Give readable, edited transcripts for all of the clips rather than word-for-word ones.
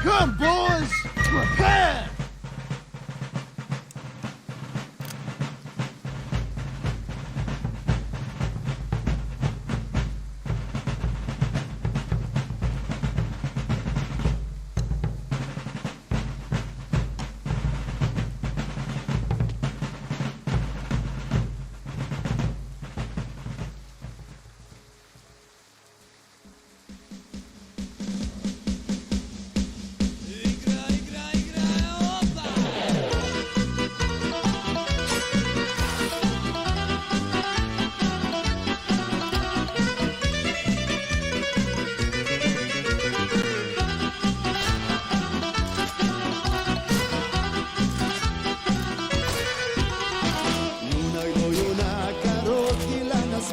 come, boys! Prepare!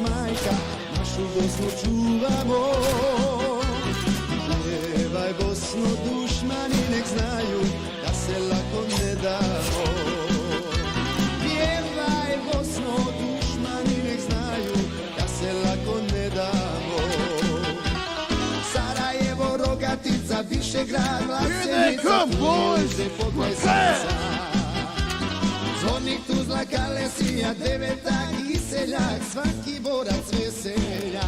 Majka, našu Bosnu čuvamo. Pjevaj Bosno, dušmani nek znaju da se lako ne damo. Pjevaj Bosno, dušmani nek znaju da se lako ne damo. Sarajevo, Rogatica, Višegrad, Vlasenica, Tunize, Podgajsaca. Zvornik, Tuzla, Kalesija, Devetak i Seljak, svaki borac veseljak.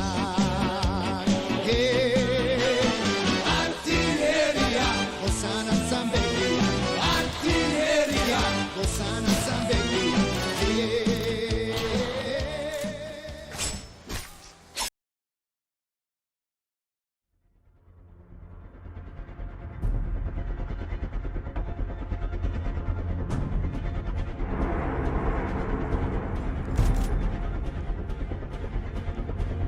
Artiljerija, Bosanac sam Begija, artiljerija, Bosanac sam Begija.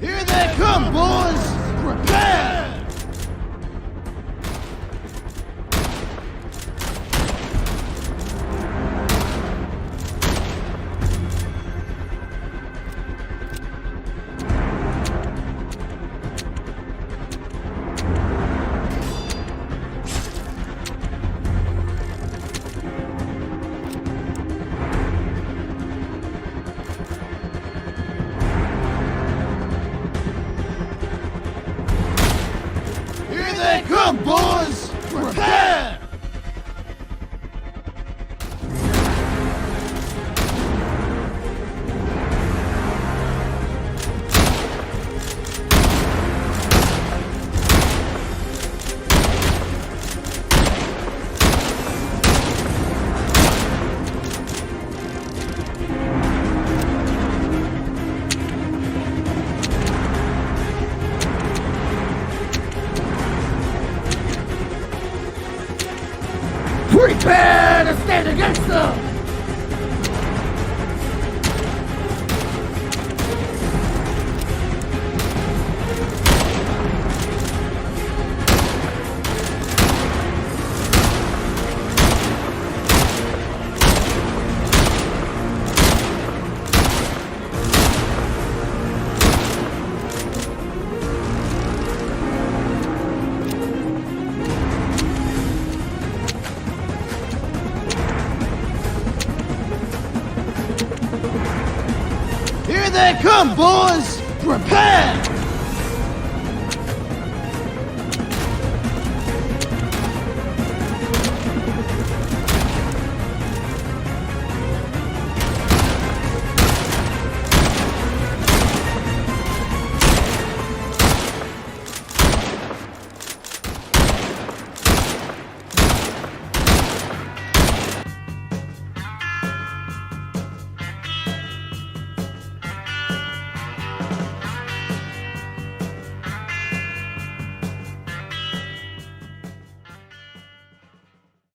Here they come, boys! Prepare! Here they come, boys! Prepare! Prepare to stand against them! Here they come, boys! Prepare!